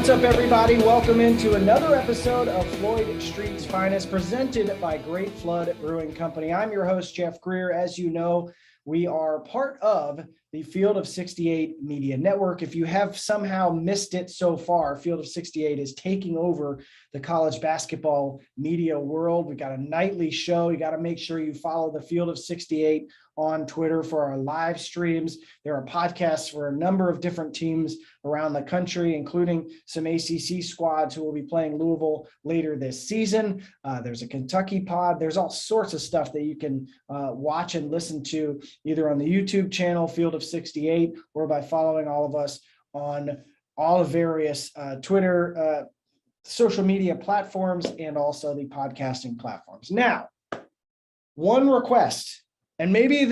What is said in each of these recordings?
What's up, everybody? Welcome into another episode of FLOYD Street's Finest, presented by Great Flood Brewing Company. I'm your host, Jeff Greer. As you know, we are part of the Field of 68 Media Network. If you have somehow missed it so far, Field of 68 is taking over the college basketball media world. We got a nightly show. You got to make sure you follow the Field of 68 on Twitter for our live streams. There are podcasts for a number of different teams around the country, including some ACC squads who will be playing Louisville later this season. There's a Kentucky pod. There's all sorts of stuff that you can watch and listen to either on the YouTube channel, Field of 68, or by following all of us on all of various Twitter, social media platforms, and also the podcasting platforms. Now, one request. And maybe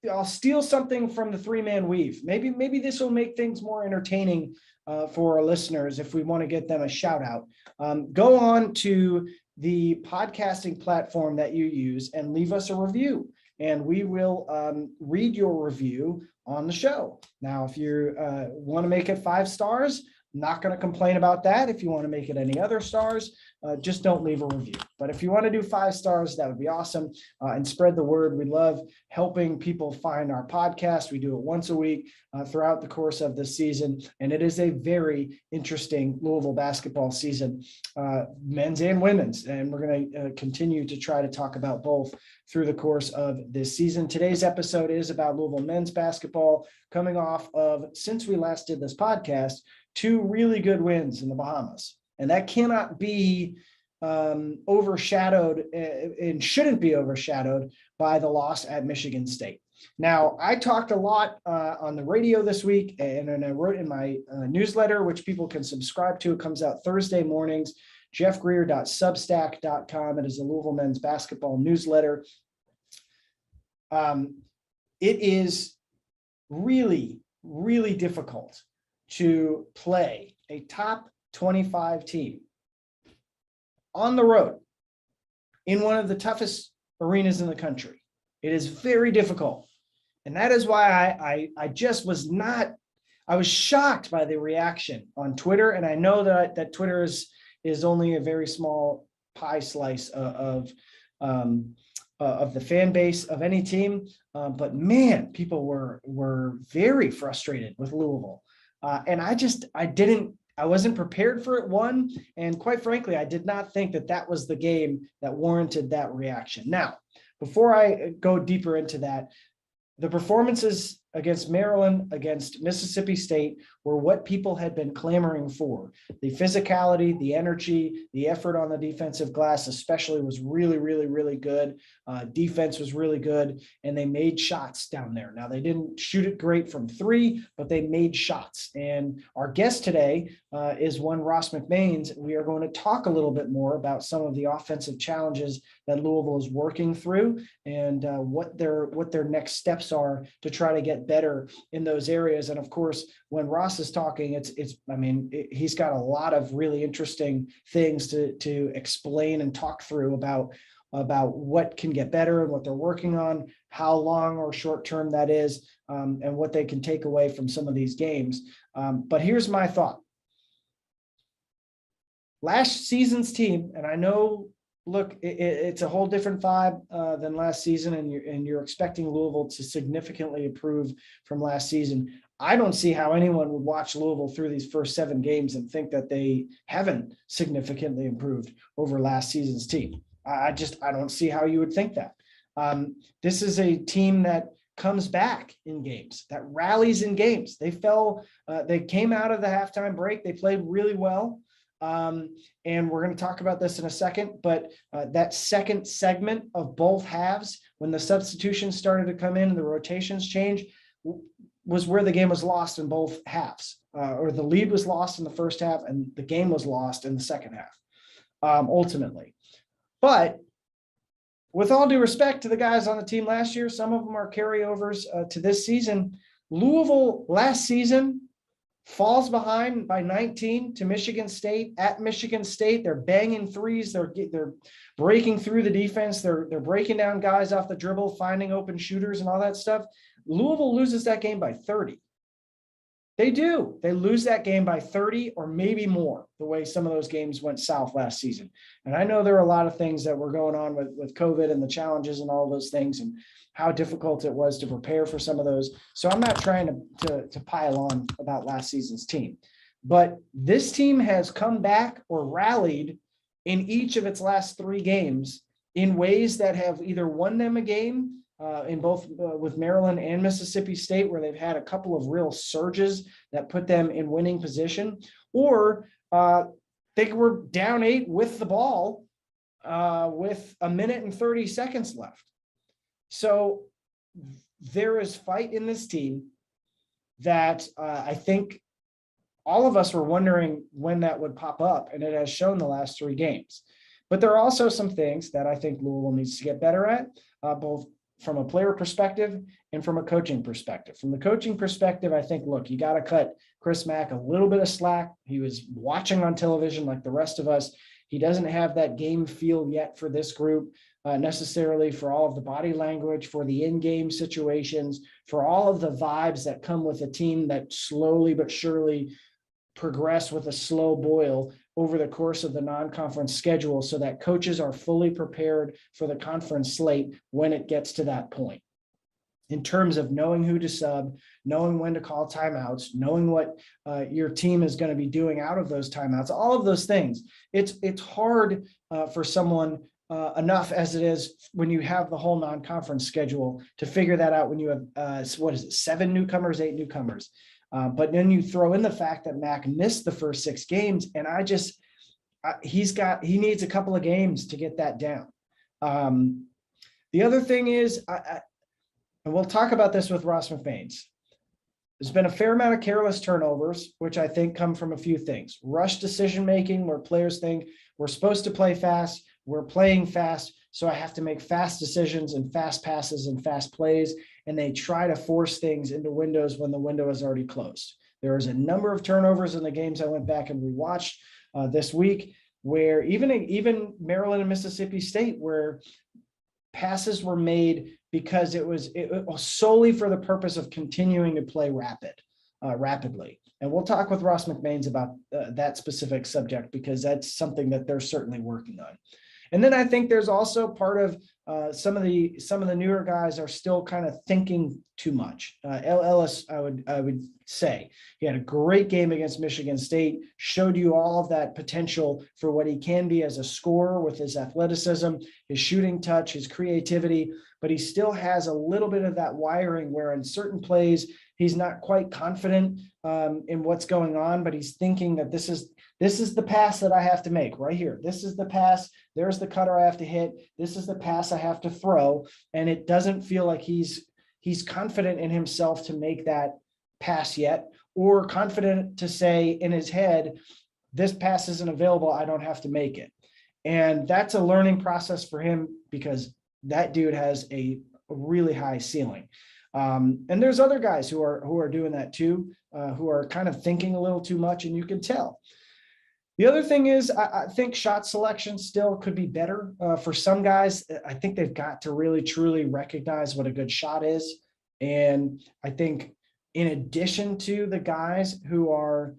I'll steal something from the three-man weave. Maybe this will make things more entertaining for our listeners if we want to get them a shout out. Go on to the podcasting platform that you use and leave us a review. And we will read your review on the show. Now, if you want to make it 5 stars, not going to complain about that. If you want to make it any other stars, just don't leave a review. But if you want to do 5 stars, that would be awesome. And spread the word. We love helping people find our podcast. We do it once a week throughout the course of the season. And it is a very interesting Louisville basketball season, men's and women's. And we're going to continue to try to talk about both through the course of this season. Today's episode is about Louisville men's basketball, coming off of, since we last did this podcast, 2 really good wins in the Bahamas. And that cannot be overshadowed and shouldn't be overshadowed by the loss at Michigan State. Now, I talked a lot on the radio this week, and I wrote in my newsletter, which people can subscribe to. It comes out Thursday mornings, jeffgreer.substack.com. It is a Louisville men's basketball newsletter. It is really, really difficult to play a top 25 team on the road in one of the toughest arenas in the country. It is very difficult. And that is why I just was not, I was shocked by the reaction on Twitter. And I know that Twitter is only a very small pie slice of the fan base of any team. But man, people were very frustrated with Louisville. And I wasn't prepared for it, one. And quite frankly, I did not think that was the game that warranted that reaction. Now, before I go deeper into that, the performances against Maryland, against Mississippi State were what people had been clamoring for. The physicality, the energy, the effort on the defensive glass especially was really, really, really good. Defense was really good, and they made shots down there. Now, they didn't shoot it great from 3, but they made shots. And our guest today is one Ross McMains. We are going to talk a little bit more about some of the offensive challenges that Louisville is working through and what their next steps are to try to get better in those areas. And of course, when Ross is talking, he's got a lot of really interesting things to explain and talk through about what can get better and what they're working on, how long or short term that is, and what they can take away from some of these games. But here's my thought. Last season's team, and I know, look, it's a whole different vibe than last season, and you're expecting Louisville to significantly improve from last season. I don't see how anyone would watch Louisville through these first 7 games and think that they haven't significantly improved over last season's team. I don't see how you would think that. This is a team that comes back in games, that rallies in games. They came out of the halftime break. They played really well. And we're going to talk about this in a second, but that second segment of both halves, when the substitutions started to come in and the rotations changed, was where the game was lost in both halves, or the lead was lost in the first half and the game was lost in the second half, ultimately. But with all due respect to the guys on the team last year, some of them are carryovers to this season. Louisville last season falls behind by 19 to Michigan State. At Michigan State, they're banging threes. They're breaking through the defense. They're breaking down guys off the dribble, finding open shooters and all that stuff. Louisville loses that game by 30. They do. They lose that game by 30 or maybe more, the way some of those games went south last season. And I know there are a lot of things that were going on with COVID and the challenges and all those things and how difficult it was to prepare for some of those. So I'm not trying to pile on about last season's team. But this team has come back or rallied in each of its last 3 games in ways that have either won them a game in both with Maryland and Mississippi State, where they've had a couple of real surges that put them in winning position, or they were down 8 with the ball with 1 minute and 30 seconds left. So there is fight in this team that I think all of us were wondering when that would pop up, and it has shown the last 3 games. But there are also some things that I think Louisville needs to get better at, both from a player perspective and from a coaching perspective. From the coaching perspective, I think, look, you got to cut Chris Mack a little bit of slack. He was watching on television like the rest of us. He doesn't have that game feel yet for this group, necessarily for all of the body language, for the in-game situations, for all of the vibes that come with a team that slowly but surely progress with a slow boil over the course of the non-conference schedule, so that coaches are fully prepared for the conference slate when it gets to that point. In terms of knowing who to sub, knowing when to call timeouts, knowing what your team is going to be doing out of those timeouts, all of those things. It's hard for someone enough as it is when you have the whole non-conference schedule to figure that out when you have, 7 newcomers, 8 newcomers. But then you throw in the fact that Mac missed the first 6 games, and he needs a couple of games to get that down. The other thing is, and we'll talk about this with Ross McMains. There's been a fair amount of careless turnovers, which I think come from a few things. Rush decision-making, where players think we're supposed to play fast, we're playing fast, so I have to make fast decisions and fast passes and fast plays, and they try to force things into windows when the window is already closed. There was a number of turnovers in the games I went back and rewatched this week, where even Maryland and Mississippi State, where passes were made because it was solely for the purpose of continuing to play rapidly. And we'll talk with Ross McMains about that specific subject, because that's something that they're certainly working on. And then I think there's also part of some of the newer guys are still kind of thinking too much. Ellis, I would say, he had a great game against Michigan State, showed you all of that potential for what he can be as a scorer with his athleticism, his shooting touch, his creativity, but he still has a little bit of that wiring where in certain plays he's not quite confident in what's going on, but he's thinking that this is the pass that I have to make right here. This is the pass. There's the cutter I have to hit. This is the pass I have to throw. And it doesn't feel like he's confident in himself to make that pass yet, or confident to say in his head, this pass isn't available, I don't have to make it. And that's a learning process for him, because that dude has a really high ceiling. And there's other guys who are doing that too, who are kind of thinking a little too much, and you can tell. The other thing is, I think shot selection still could be better for some guys. I think they've got to really, truly recognize what a good shot is. And I think in addition to the guys who are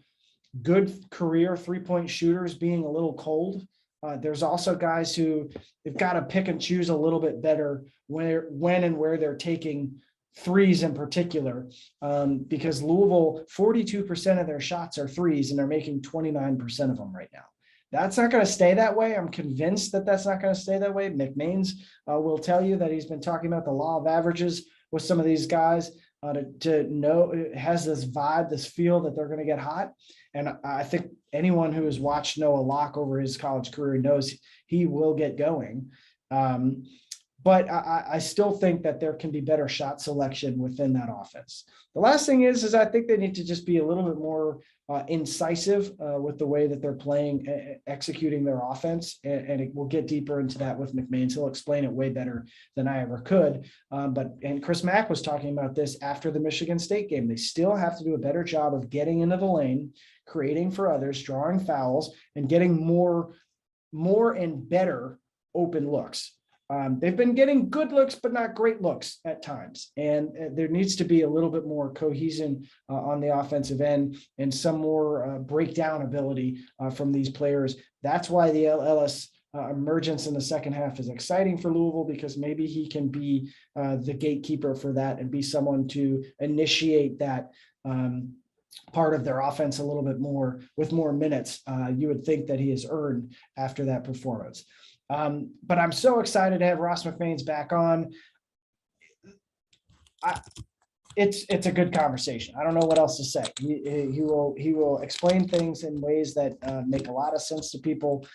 good career three-point shooters being a little cold, there's also guys who they've got to pick and choose a little bit better when and where they're taking threes in particular, because Louisville, 42% of their shots are threes, and they're making 29% of them right now. That's not going to stay that way. I'm convinced that that's not going to stay that way. McMains will tell you that he's been talking about the law of averages with some of these guys to know it has this vibe, this feel that they're going to get hot. And I think anyone who has watched Noah Locke over his college career knows he will get going. But I still think that there can be better shot selection within that offense. The last thing is I think they need to just be a little bit more incisive with the way that they're playing, executing their offense. And we'll get deeper into that with McMains. He'll explain it way better than I ever could. And Chris Mack was talking about this after the Michigan State game. They still have to do a better job of getting into the lane, creating for others, drawing fouls, and getting more and better open looks. They've been getting good looks, but not great looks at times. And there needs to be a little bit more cohesion on the offensive end and some more breakdown ability from these players. That's why the Ellis emergence in the second half is exciting for Louisville, because maybe he can be the gatekeeper for that and be someone to initiate that part of their offense a little bit more with more minutes. You would think that he has earned after that performance. But I'm so excited to have Ross McMains back on. It's a good conversation. I don't know what else to say. He will explain things in ways that make a lot of sense to people,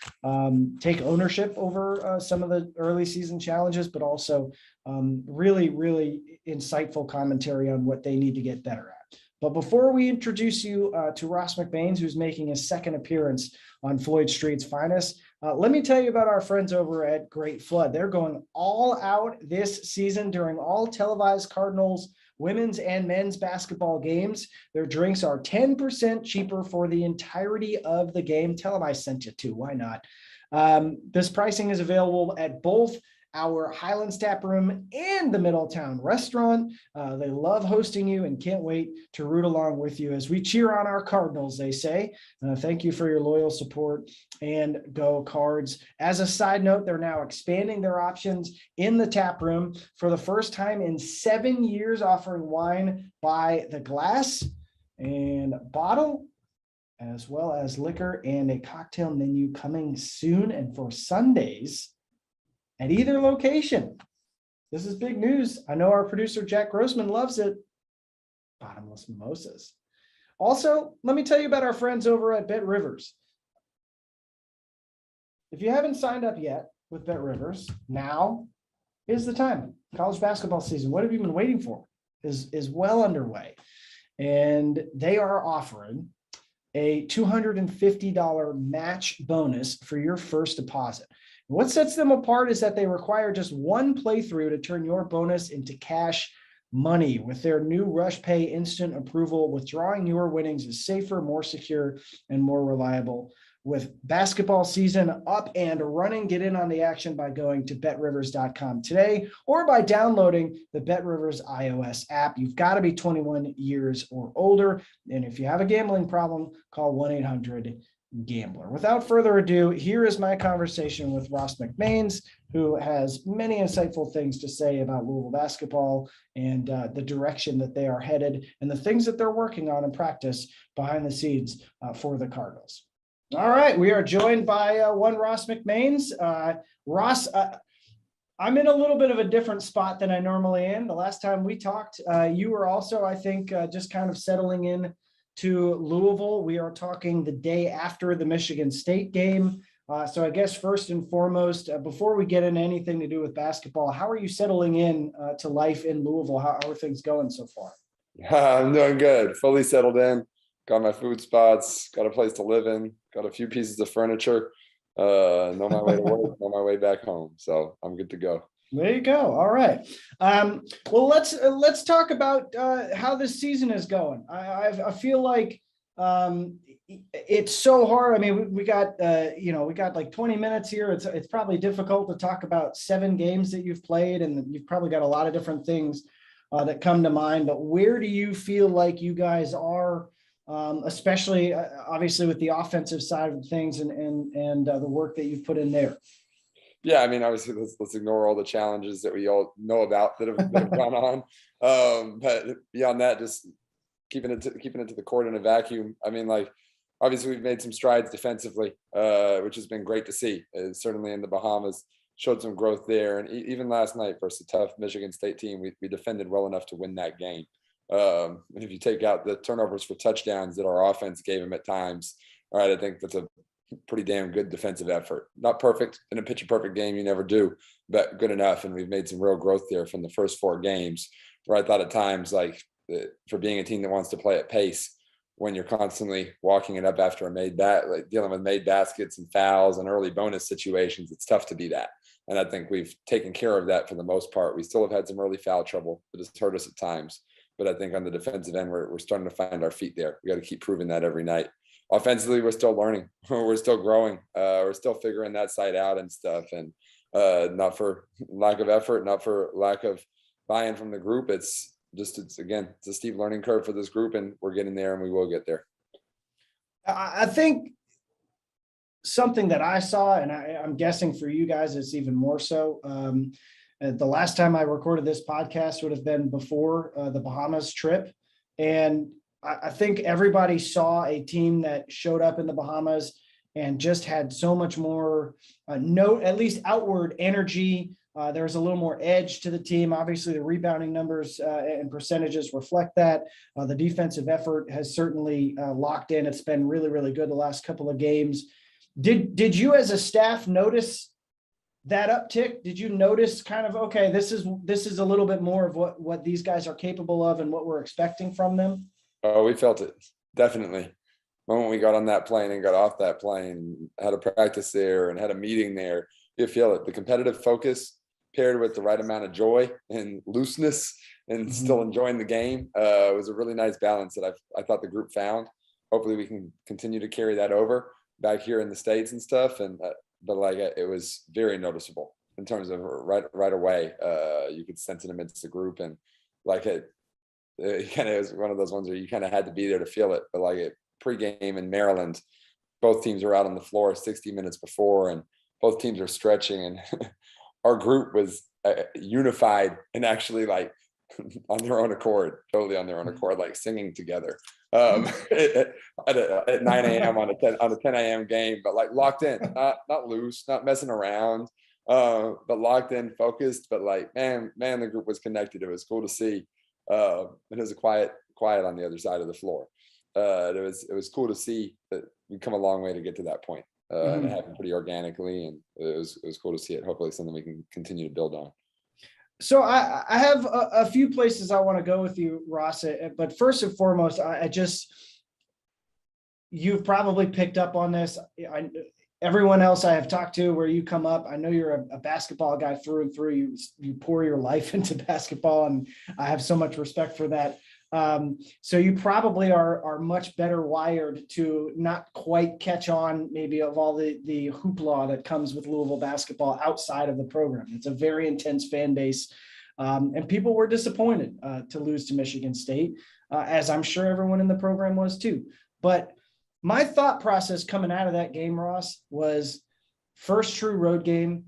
take ownership over some of the early season challenges, but also really insightful commentary on what they need to get better at. But before we introduce you to Ross McMains, who's making his second appearance on Floyd Street's Finest, let me tell you about our friends over at Great Flood. They're going all out this season during all televised Cardinals women's and men's basketball games. Their drinks are 10% cheaper for the entirety of the game. Tell them I sent you too. Why not? This pricing is available at both our Highlands Tap Room and the Middletown Restaurant. They love hosting you and can't wait to root along with you as we cheer on our Cardinals, they say. Thank you for your loyal support, and go Cards. As a side note, they're now expanding their options in the tap room for the first time in 7 years, offering wine by the glass and bottle, as well as liquor and a cocktail menu coming soon and for Sundays at either location. This is big news. I know our producer, Jack Grossman, loves it. Bottomless mimosas. Also, let me tell you about our friends over at Bet Rivers. If you haven't signed up yet with Bet Rivers, now is the time. College basketball season, what have you been waiting for, is well underway. And they are offering a $250 match bonus for your first deposit. What sets them apart is that they require just one playthrough to turn your bonus into cash money. With their new Rush Pay instant approval, withdrawing your winnings is safer, more secure, and more reliable. With basketball season up and running, get in on the action by going to betrivers.com today or by downloading the BetRivers iOS app. You've got to be 21 years or older. And if you have a gambling problem, call 1-800-GAMBLER. Without further ado, here is my conversation with Ross McMains, who has many insightful things to say about Louisville basketball and the direction that they are headed and the things that they're working on in practice behind the scenes for the Cardinals. All right, we are joined by one Ross McMains. Ross, I'm in a little bit of a different spot than I normally am. The last time we talked, you were also, I think, just kind of settling in to Louisville. We are talking the day after the Michigan State game. So I guess first and foremost, before we get into anything to do with basketball, how are you settling in to life in Louisville? How are things going so far? I'm doing good. Fully settled in. Got my food spots. Got a place to live in. Got a few pieces of furniture. Know my way to work. Know my way back home. So I'm good to go. There you go. All right. Well, let's talk about how this season is going. I feel like it's so hard. I mean, we got like 20 minutes here. It's probably difficult to talk about 7 games that you've played, and you've probably got a lot of different things that come to mind. But where do you feel like you guys are, especially obviously with the offensive side of things and the work that you've put in there? Yeah, I mean, obviously, let's ignore all the challenges that we all know about that have gone on. But beyond that, just keeping it to the court in a vacuum. I mean, like, obviously, we've made some strides defensively, which has been great to see. Certainly in the Bahamas, showed some growth there. And even last night versus a tough Michigan State team, we defended well enough to win that game. And if you take out the turnovers for touchdowns that our offense gave them at times, all right, I think that's a pretty damn good defensive effort. Not perfect in a picture perfect game, you never do, but good enough. And we've made some real growth there from the first 4 games, where I thought at times, like, for being a team that wants to play at pace, when you're constantly walking it up after like dealing with made baskets and fouls and early bonus situations, it's tough to be that. And I think we've taken care of that for the most part. We still have had some early foul trouble that has hurt us at times. But I think on the defensive end, we're starting to find our feet there. We got to keep proving that every night. Offensively, we're still learning. We're still growing. We're still figuring that side out and stuff. And not for lack of effort, not for lack of buy-in from the group. It's a steep learning curve for this group, and we're getting there, and we will get there. I think something that I saw, and I'm guessing for you guys, it's even more so. The last time I recorded this podcast would have been before the Bahamas trip. And I think everybody saw a team that showed up in the Bahamas and just had so much more at least outward energy. There was a little more edge to the team. Obviously, the rebounding numbers and percentages reflect that. The defensive effort has certainly locked in. It's been really, really good the last couple of games. Did you as a staff notice that uptick? Did you notice kind of, okay, this is a little bit more of what these guys are capable of and what we're expecting from them? Oh, we felt it, definitely. The moment we got on that plane and got off that plane, had a practice there and had a meeting there, you feel it. The competitive focus paired with the right amount of joy and looseness and still enjoying the game was a really nice balance that I thought the group found. Hopefully we can continue to carry that over back here in the States and stuff. And but like it was very noticeable in terms of right away. You could sense it amidst the group, and like it kind of was one of those ones where you kind of had to be there to feel it. But like it pregame in Maryland, both teams are out on the floor 60 minutes before, and both teams are stretching, and our group was unified and actually like on their own accord, totally on their own accord, like singing together at 9 a.m. on a 10 a.m. game, but like locked in, not loose, not messing around, but locked in, focused. But like, man, the group was connected. It was cool to see. And it was a quiet on the other side of the floor. It was cool to see that we come a long way to get to that point. And it happened pretty organically, and it was cool to see it. Hopefully something we can continue to build on. So I have a few places I want to go with you, Ross, but first and foremost, you've probably picked up on this. Everyone else I have talked to where you come up, I know you're a basketball guy through and through. You pour your life into basketball, and I have so much respect for that. So you probably are much better wired to not quite catch on maybe of all the hoopla that comes with Louisville basketball outside of the program. It's a very intense fan base. And people were disappointed to lose to Michigan State, as I'm sure everyone in the program was too. But my thought process coming out of that game, Ross, was first true road game.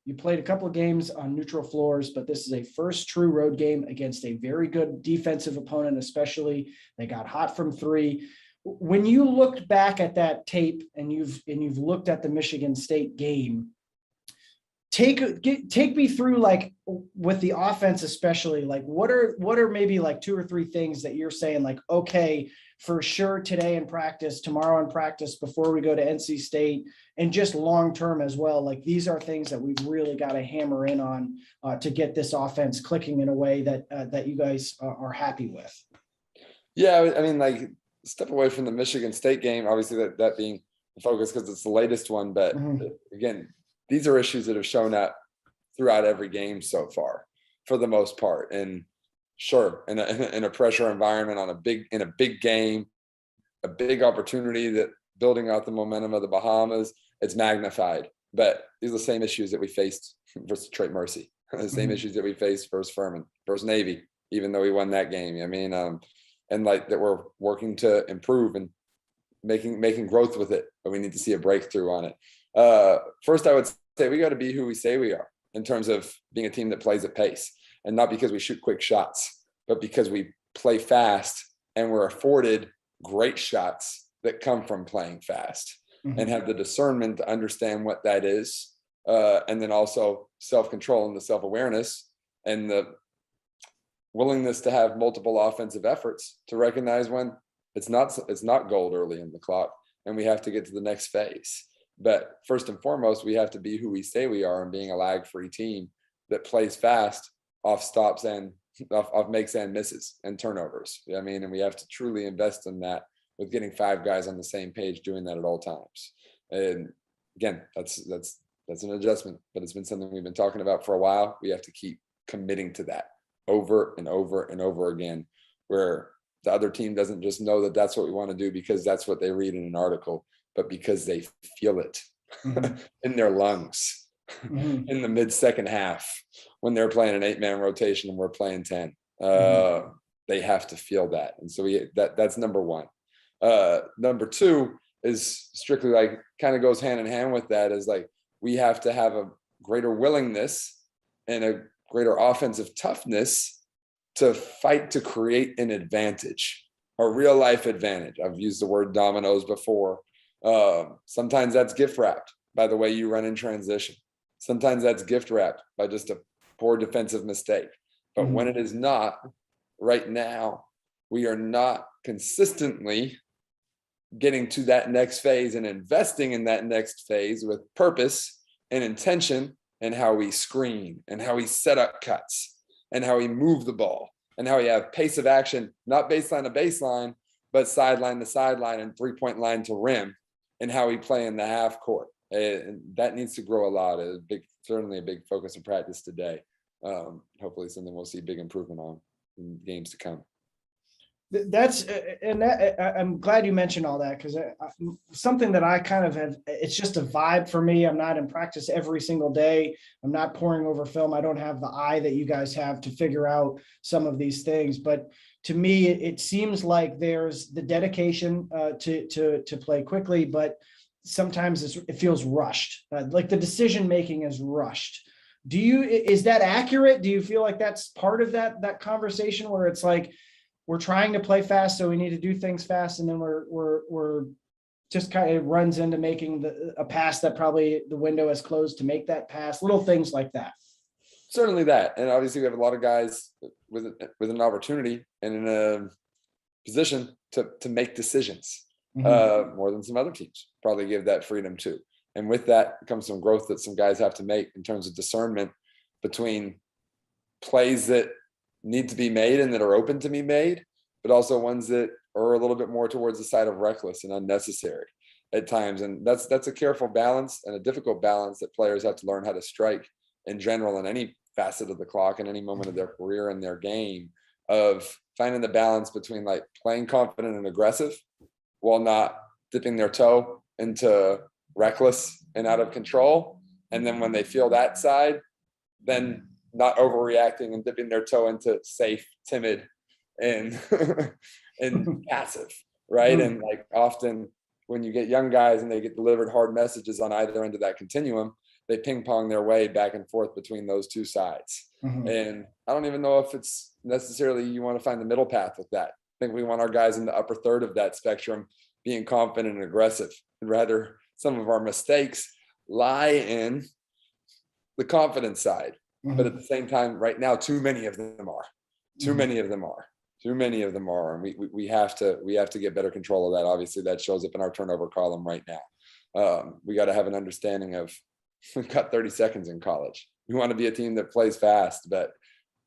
You played a couple of games on neutral floors, but this is a first true road game against a very good defensive opponent, especially. They got hot from three. When you looked back at that tape and you've looked at the Michigan State game, take me through, like, with the offense especially, like what are maybe like 2 or 3 things that you're saying, like, okay, for sure today in practice, tomorrow in practice, before we go to NC State, and just long-term as well, like these are things that we've really got to hammer in on to get this offense clicking in a way that you guys are happy with? Yeah, I mean, like, step away from the Michigan State game, obviously that being the focus because it's the latest one, but again, these are issues that have shown up throughout every game so far, for the most part. And sure, in a pressure environment in a big game, a big opportunity that building out the momentum of the Bahamas, it's magnified. But these are the same issues that we faced versus Detroit Mercy, the same issues that we faced versus Furman, versus Navy, even though we won that game. I mean, and like that we're working to improve and making growth with it, but we need to see a breakthrough on it. First, I would say we got to be who we say we are in terms of being a team that plays at pace, and not because we shoot quick shots, but because we play fast and we're afforded great shots that come from playing fast and have the discernment to understand what that is. And then also self-control and the self-awareness and the willingness to have multiple offensive efforts to recognize when it's not gold early in the clock and we have to get to the next phase. But first and foremost, we have to be who we say we are, and being a lag-free team that plays fast off stops and off makes and misses and turnovers. I mean, and we have to truly invest in that with getting 5 guys on the same page, doing that at all times. And again, that's an adjustment, but it's been something we've been talking about for a while. We have to keep committing to that over and over and over again, where the other team doesn't just know that that's what we want to do because that's what they read in an article, but because they feel it in their lungs. Mhm. in the mid second half when they're playing an 8-man rotation and we're playing 10. Mhm. They have to feel that. And so that's number one. Number two is strictly like kind of goes hand in hand with that, is like we have to have a greater willingness and a greater offensive toughness to fight to create an advantage, a real life advantage. I've used the word dominoes before. Sometimes that's gift wrapped by the way you run in transition. Sometimes that's gift wrapped by just a poor defensive mistake. But when it is not, right now, we are not consistently getting to that next phase and investing in that next phase with purpose and intention, and how we screen and how we set up cuts and how we move the ball and how we have pace of action, not baseline to baseline, but sideline to sideline and 3-point line to rim, and how we play in the half court. And that needs to grow a lot. Certainly a big focus of practice today. Hopefully something we'll see big improvement on in games to come. I'm glad you mentioned all that, because something that I kind of have, it's just a vibe for me. I'm not in practice every single day. I'm not poring over film. I don't have the eye that you guys have to figure out some of these things. But to me, it seems like there's the dedication to play quickly, but sometimes it feels rushed. Like the decision making is rushed. Is that accurate? Do you feel like that's part of that conversation where it's like, we're trying to play fast, so we need to do things fast, and then we're just kind of runs into making a pass that probably the window has closed to make that pass, little things like that. Certainly that. And obviously we have a lot of guys with an opportunity and in a position to make decisions, more than some other teams probably give that freedom to. And with that comes some growth that some guys have to make in terms of discernment between plays that need to be made and that are open to be made, but also ones that are a little bit more towards the side of reckless and unnecessary at times. And that's a careful balance and a difficult balance that players have to learn how to strike in general in any facet of the clock in any moment of their career and their game, of finding the balance between like playing confident and aggressive while not dipping their toe into reckless and out of control. And then when they feel that side, then not overreacting and dipping their toe into safe, timid, and and passive, right? And like often when you get young guys and they get delivered hard messages on either end of that continuum, they ping pong their way back and forth between those two sides. And I don't even know if it's necessarily you want to find the middle path with that. I think we want our guys in the upper third of that spectrum being confident and aggressive. And rather, some of our mistakes lie in the confidence side. But at the same time, right now, too many of them are. Too many of them are. And we have to get better control of that. Obviously, that shows up in our turnover column right now. We got to have an understanding of we've got 30 seconds in college. We want to be a team that plays fast, but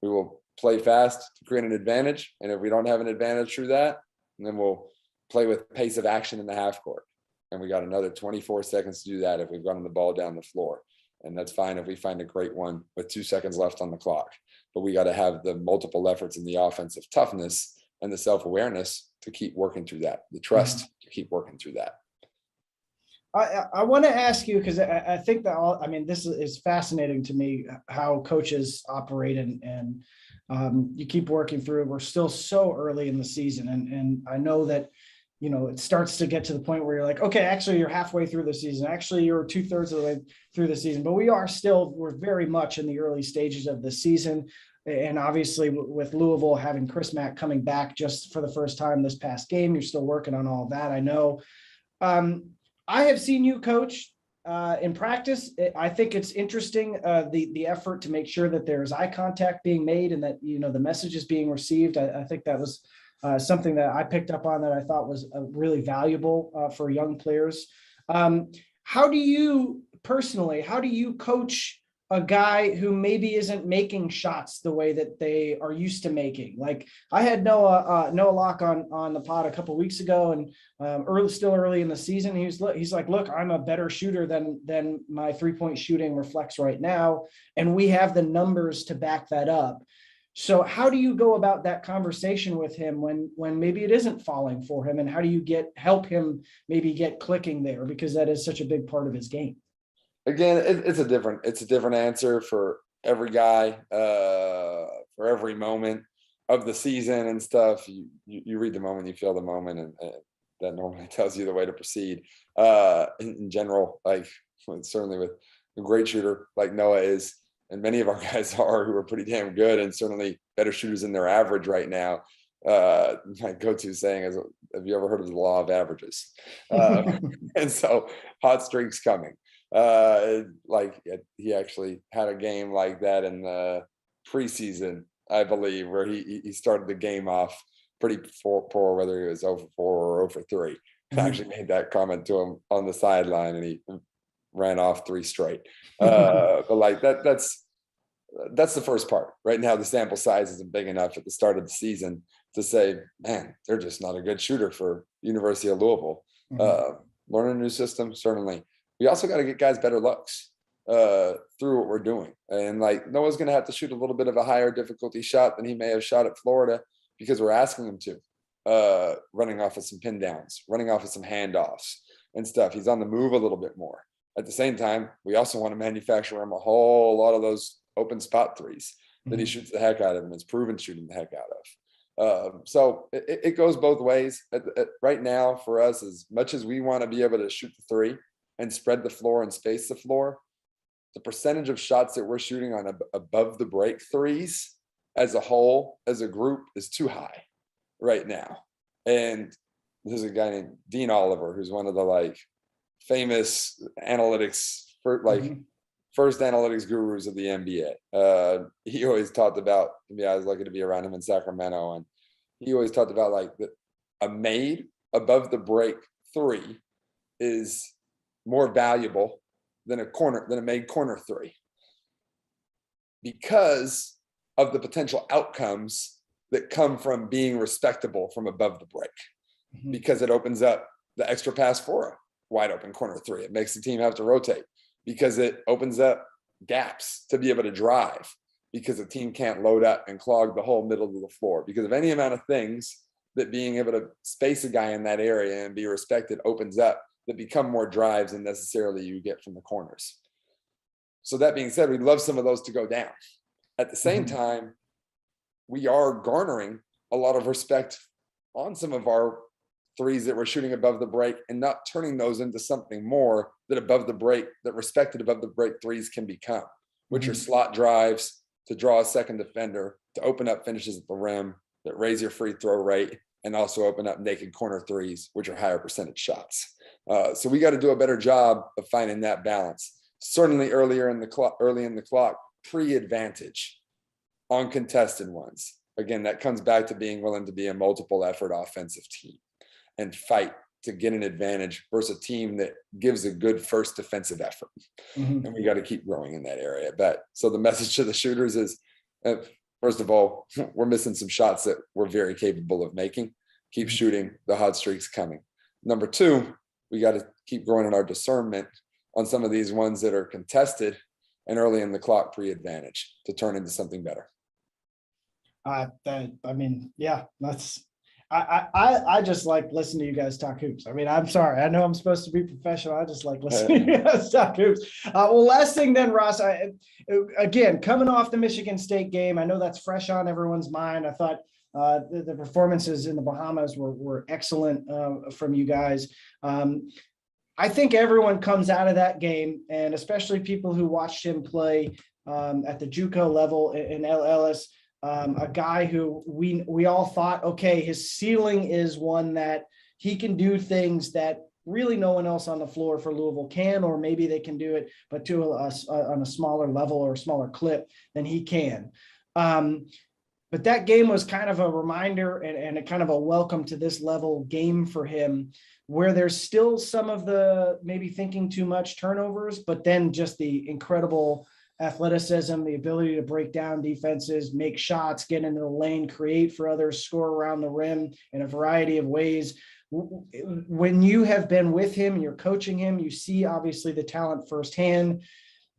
we will play fast to create an advantage. And if we don't have an advantage through that, then we'll play with pace of action in the half court. And we got another 24 seconds to do that if we've gotten the ball down the floor. And that's fine if we find a great one with 2 seconds left on the clock. But we got to have the multiple efforts in the offensive toughness and the self-awareness to keep working through that, the trust to keep working through that. I want to ask you, because I think this is fascinating to me, how coaches operate, and you keep working through it. We're still so early in the season. And I know that, it starts to get to the point where you're like, okay, actually you're halfway through the season. Actually, you're 2/3 of the way through the season, but we're very much in the early stages of the season. And obviously with Louisville having Chris Mack coming back just for the first time this past game, you're still working on all of that. I know. I have seen you coach in practice. I think it's interesting, the effort to make sure that there's eye contact being made and that, the message is being received. I think that was something that I picked up on that I thought was really valuable for young players. How do you coach a guy who maybe isn't making shots the way that they are used to making? Like I had Noah Locke on the pod a couple of weeks ago, and still early in the season, he's like, look, I'm a better shooter than my 3-point shooting reflects right now, and we have the numbers to back that up. So how do you go about that conversation with him when maybe it isn't falling for him, and how do you help him maybe get clicking there, because that is such a big part of his game? again, it's a different answer for every guy, for every moment of the season and stuff. You read the moment, you feel the moment, and that normally tells you the way to proceed. In general, like certainly with a great shooter like Noah is, and many of our guys are, who are pretty damn good, and certainly better shooters than their average right now. My go-to saying is, have you ever heard of the law of averages? And so hot streaks coming. Like he actually had a game like that in the preseason, I believe, where he started the game off pretty poor, whether he was 0 for 4 or 0 for 3. I actually made that comment to him on the sideline, and he ran off 3 straight. But like that's the first part. Right now, the sample size isn't big enough at the start of the season to say, man, they're just not a good shooter for University of Louisville. Learning a new system, certainly. We also got to get guys better looks through what we're doing. And like Noah's going to have to shoot a little bit of a higher difficulty shot than he may have shot at Florida, because we're asking him to, running off of some pin downs, running off of some handoffs and stuff. He's on the move a little bit more. At the same time, we also want to manufacture him a whole lot of those open spot threes that he shoots the heck out of and is proven shooting the heck out of. So it goes both ways. Right now, for us, as much as we want to be able to shoot the 3 and spread the floor and space the floor, the percentage of shots that we're shooting on above the break threes as a whole, as a group, is too high right now. And there's a guy named Dean Oliver, who's one of the like famous analytics for like first analytics gurus of the NBA. He always talked about, I was lucky to be around him in Sacramento, and he always talked about like a made above the break 3 is more valuable than a made corner 3, because of the potential outcomes that come from being respectable from above the break, because it opens up the extra pass for a wide open corner 3. It makes the team have to rotate, because it opens up gaps to be able to drive, because the team can't load up and clog the whole middle of the floor, because of any amount of things that being able to space a guy in that area and be respected opens up, that become more drives than necessarily you get from the corners. So that being said, we'd love some of those to go down. At the same time, we are garnering a lot of respect on some of our 3s that we're shooting above the break, and not turning those into something more that respected above the break 3s can become, which are slot drives to draw a second defender, to open up finishes at the rim that raise your free throw rate, and also open up naked corner 3s, which are higher percentage shots. So we got to do a better job of finding that balance. Certainly early in the clock, pre-advantage on contested ones. Again, that comes back to being willing to be a multiple effort offensive team and fight to get an advantage versus a team that gives a good first defensive effort. And we got to keep growing in that area. But so the message to the shooters is, first of all, we're missing some shots that we're very capable of making. Keep shooting, the hot streak's coming. Number 2, we got to keep growing in our discernment on some of these ones that are contested and early in the clock pre-advantage to turn into something better. I just like listening to you guys talk hoops. I mean, I'm sorry. I know I'm supposed to be professional. I just like listening to you guys talk hoops. Well, last thing then, Ross, again, coming off the Michigan State game, I know that's fresh on everyone's mind. I thought the performances in the Bahamas were excellent from you guys. I think everyone comes out of that game, and especially people who watched him play at the JUCO level in Ellis, a guy who we all thought, okay, his ceiling is one that he can do things that really no one else on the floor for Louisville can, or maybe they can do it, but to on a smaller level or a smaller clip than he can. But that game was kind of a reminder and a kind of a welcome to this level game for him, where there's still some of the maybe thinking too much turnovers, but then just the incredible athleticism, the ability to break down defenses, make shots, get into the lane, create for others, score around the rim in a variety of ways. When you have been with him and you're coaching him, you see obviously the talent firsthand.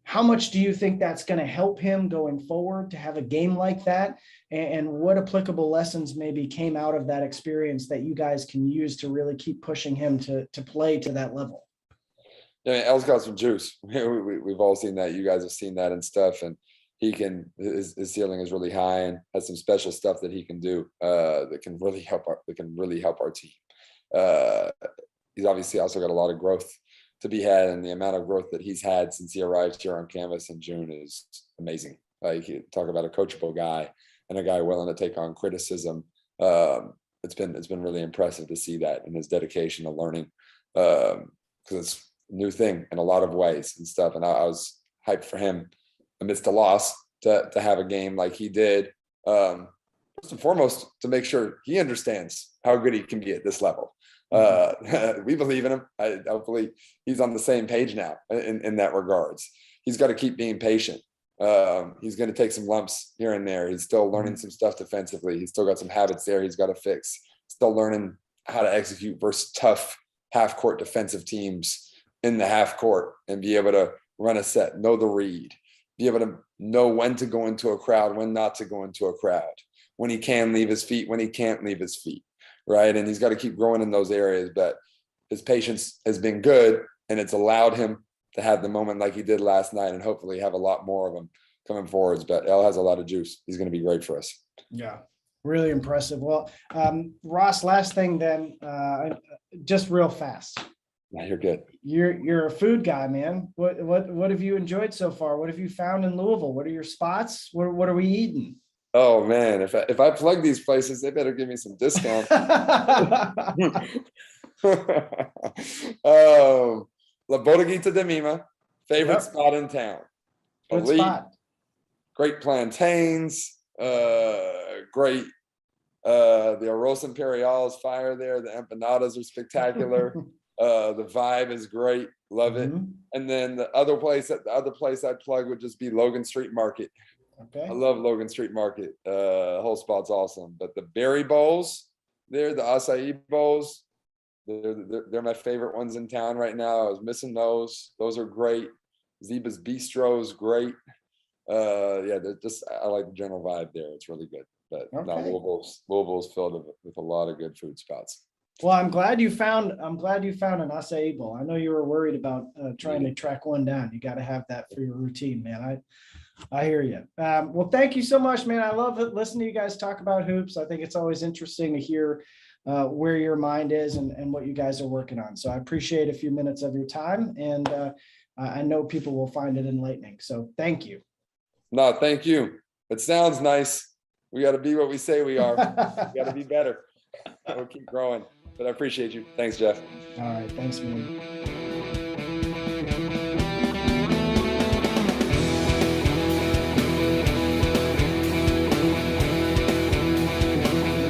How much do you think that's going to help him going forward to have a game like that? And what applicable lessons maybe came out of that experience that you guys can use to really keep pushing him to play to that level? I mean, L's got some juice. We've all seen that. You guys have seen that and stuff. And his ceiling is really high and has some special stuff that he can do that can really help our team. He's obviously also got a lot of growth to be had, and the amount of growth that he's had since he arrived here on campus in June is amazing. Like, you talk about a coachable guy and a guy willing to take on criticism. It's been really impressive to see that in his dedication to learning, because it's a new thing in a lot of ways and stuff. And I was hyped for him amidst the loss to have a game like he did. First and foremost, to make sure he understands how good he can be at this level. We believe in him. Hopefully he's on the same page now in that regards. He's got to keep being patient. He's going to take some lumps here and there. He's still learning some stuff defensively. He's still got some habits there he's got to fix. Still learning how to execute versus tough half-court defensive teams in the half court and be able to run a set, know the read, be able to know when to go into a crowd, when not to go into a crowd, when he can leave his feet, when he can't leave his feet, right? And he's got to keep growing in those areas. But his patience has been good, and it's allowed him to have the moment like he did last night, and hopefully have a lot more of them coming forwards. But L has a lot of juice. He's going to be great for us. Yeah, really impressive. Well, Ross, last thing then, just real fast. Yeah, you're good. You're a food guy, man. What have you enjoyed so far? What have you found in Louisville? What are your spots? What are we eating? Oh man, if I plug these places, they better give me some discount. La Bodeguita de Mima, favorite spot in town. Good spot. Great plantains, great. The Arroz Imperial is fire there. The empanadas are spectacular. The vibe is great. Love it. And then the other place I'd plug would just be Logan Street Market. Okay. I love Logan Street Market. Whole spot's awesome. But the berry bowls there, the acai bowls, they're my favorite ones in town right now. I was missing those. Those are great. Zeba's Bistro is great. Yeah, I like the general vibe there. It's really good. But no, Louisville's filled with a lot of good food spots. Well, I'm glad you found an acai bowl. I know you were worried about trying to track one down. You got to have that for your routine, man. I hear you. Well, thank you so much, man. I love listening to you guys talk about hoops. I think it's always interesting to hear where your mind is and what you guys are working on. So I appreciate a few minutes of your time, and I know people will find it enlightening. So thank you. No, thank you. It sounds nice. We got to be what we say we are. We got to be better. We'll keep growing. But I appreciate you. Thanks, Jeff. All right. Thanks, man.